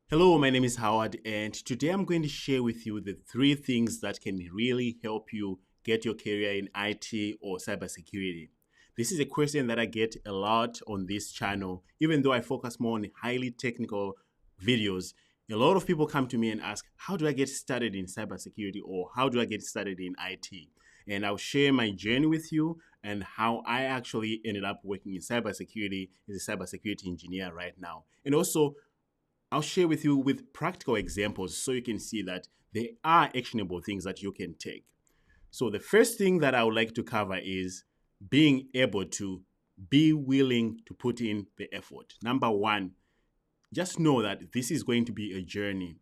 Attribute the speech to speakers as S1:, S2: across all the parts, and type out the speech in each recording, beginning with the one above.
S1: Hello, my name is Howard, and today I'm going to share with you the three things that can really help you get your career in IT or cybersecurity. This is a question that I get a lot on this channel, even though I focus more on highly technical videos. A lot of people come to me and ask, how do I get started in cybersecurity or how do I get started in IT? And I'll share my journey with you and how I actually ended up working in cybersecurity as a cybersecurity engineer right now. And also, I'll share with you with practical examples so you can see that there are actionable things that you can take. So the first thing that I would like to cover is being able to be willing to put in the effort. Number one, just know that this is going to be a journey.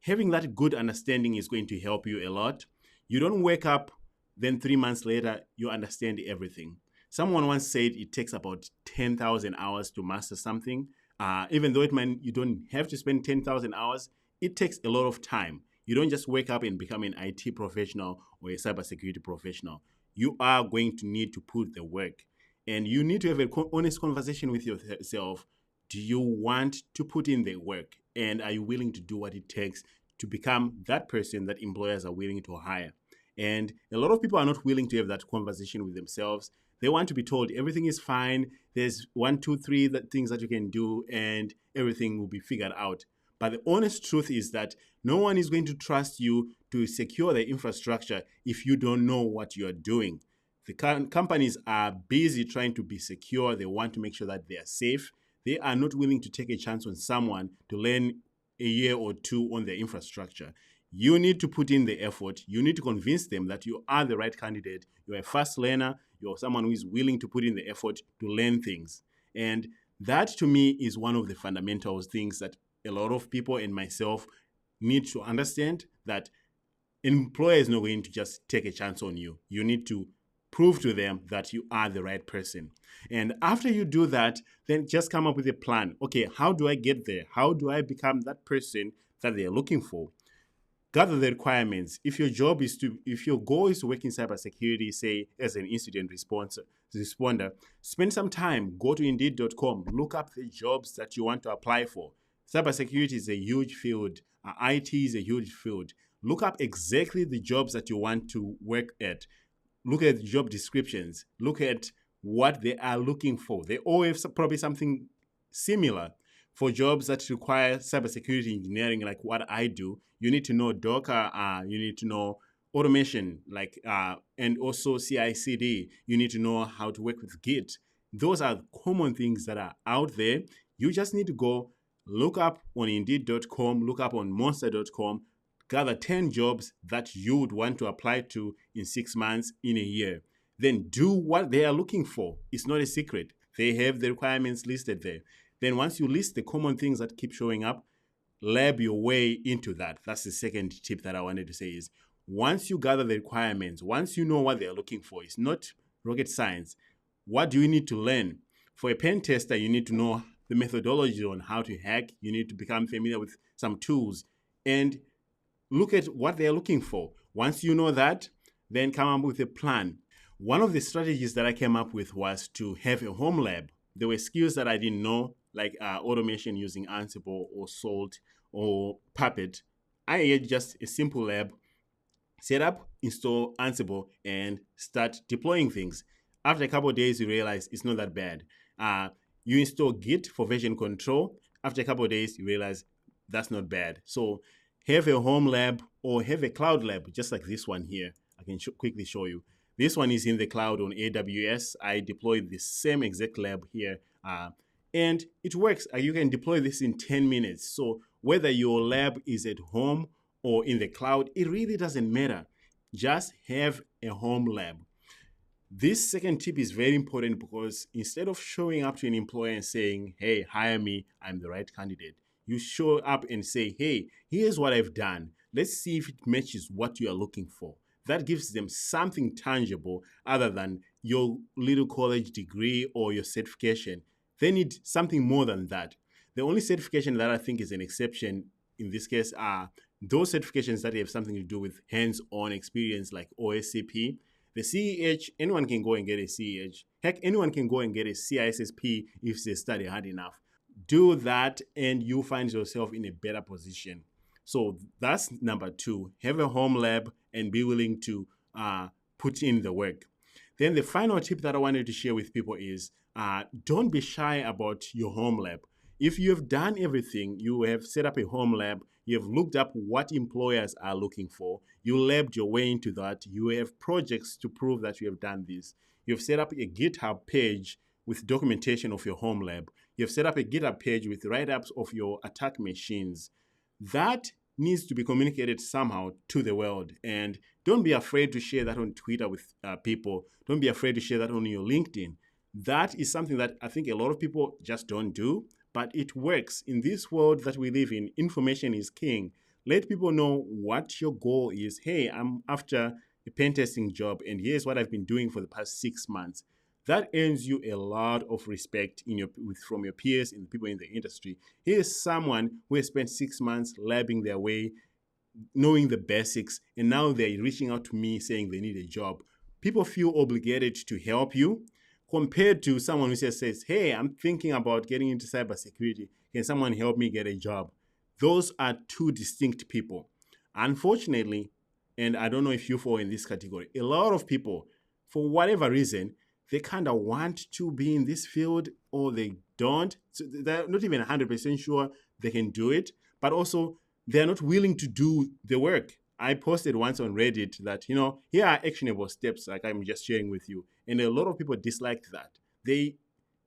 S1: Having that good understanding is going to help you a lot. You don't wake up, then 3 months later, you understand everything. Someone once said it takes about 10,000 hours to master something. Even though it meant you don't have to spend 10,000 hours, it takes a lot of time. You don't just wake up and become an IT professional or a cybersecurity professional. You are going to need to put the work. And you need to have an honest conversation with yourself. Do you want to put in the work? And are you willing to do what it takes to become that person that employers are willing to hire? And a lot of people are not willing to have that conversation with themselves. They want to be told everything is fine. There's one, two, three things that you can do, and everything will be figured out. But the honest truth is that no one is going to trust you to secure the infrastructure if you don't know what you're doing. The companies are busy trying to be secure. They want to make sure that they are safe. They are not willing to take a chance on someone to learn a year or two on their infrastructure. You need to put in the effort. You need to convince them that you are the right candidate. You're a fast learner. You're someone who is willing to put in the effort to learn things. And that to me is one of the fundamental things that a lot of people and myself need to understand, that employer is not going to just take a chance on you. You need to prove to them that you are the right person. And after you do that, then just come up with a plan. Okay, how do I get there? How do I become that person that they're looking for? Gather the requirements. If your goal is to work in cybersecurity, say as an incident responder, spend some time, go to indeed.com, look up the jobs that you want to apply for. Cybersecurity is a huge field. IT is a huge field. Look up exactly the jobs that you want to work at. Look at job descriptions. Look at what they are looking for. They all have probably something similar. For jobs that require cybersecurity engineering, like what I do, you need to know Docker. You need to know automation, and also CI/CD. You need to know how to work with Git. Those are common things that are out there. You just need to go look up on Indeed.com, look up on Monster.com, gather 10 jobs that you would want to apply to in 6 months, in a year. Then do what they are looking for. It's not a secret. They have the requirements listed there. Then once you list the common things that keep showing up, lab your way into that. That's the second tip that I wanted to say is, once you gather the requirements, once you know what they're looking for, it's not rocket science. What do you need to learn? For a pen tester, you need to know the methodology on how to hack. You need to become familiar with some tools and look at what they're looking for. Once you know that, then come up with a plan. One of the strategies that I came up with was to have a home lab. There were skills that I didn't know, like automation using Ansible or Salt or Puppet. I had just a simple lab, set up, install Ansible, and start deploying things. After a couple of days, you realize it's not that bad. You install Git for version control. After a couple of days, you realize that's not bad. So have a home lab or have a cloud lab, just like this one here. I can quickly show you. This one is in the cloud on AWS. I deployed the same exact lab here, and it works. You can deploy this in 10 minutes. So whether your lab is at home or in the cloud, it really doesn't matter. Just have a home lab. This second tip is very important because instead of showing up to an employer and saying, hey, hire me, I'm the right candidate, you show up and say, hey, here's what I've done. Let's see if it matches what you are looking for. That gives them something tangible other than your little college degree or your certification. They need something more than that. The only certification that I think is an exception in this case are those certifications that have something to do with hands-on experience, like OSCP. The CEH, anyone can go and get a CEH. Heck, anyone can go and get a CISSP if they study hard enough. Do that and you find yourself in a better position. So that's number two. Have a home lab and be willing to put in the work. Then the final tip that I wanted to share with people is don't be shy about your home lab. If you have done everything, you have set up a home lab, you have looked up what employers are looking for, you labbed your way into that, you have projects to prove that you have done this, you've set up a GitHub page with documentation of your home lab, you've set up a GitHub page with write ups of your attack machines. That needs to be communicated somehow to the world. And don't be afraid to share that on Twitter with people. Don't be afraid to share that on your LinkedIn. That is something that I think a lot of people just don't do, but it works. In this world that we live in, information is king. Let people know what your goal is. Hey, I'm after a pen testing job, and here's what I've been doing for the past 6 months. That earns you a lot of respect from your peers and people in the industry. Here's someone who has spent 6 months labbing their way, knowing the basics, and now they're reaching out to me saying they need a job. People feel obligated to help you compared to someone who just says, hey, I'm thinking about getting into cybersecurity. Can someone help me get a job? Those are two distinct people. Unfortunately, and I don't know if you fall in this category, a lot of people, for whatever reason, they kind of want to be in this field or they don't. So they're not even 100% sure they can do it, but also they're not willing to do the work. I posted once on Reddit that, here are actionable steps like I'm just sharing with you. And a lot of people disliked that. They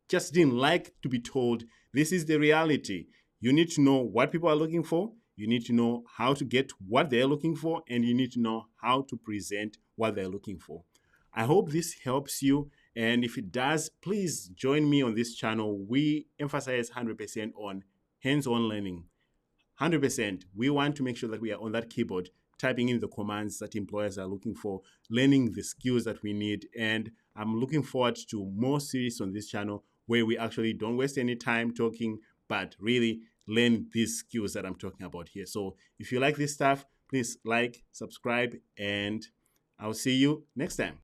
S1: just didn't like to be told this is the reality. You need to know what people are looking for. You need to know how to get what they're looking for, and you need to know how to present what they're looking for. I hope this helps you. And if it does, please join me on this channel. We emphasize 100% on hands-on learning. 100%. We want to make sure that we are on that keyboard, typing in the commands that employers are looking for, learning the skills that we need. And I'm looking forward to more series on this channel where we actually don't waste any time talking, but really learn these skills that I'm talking about here. So if you like this stuff, please like, subscribe, and I'll see you next time.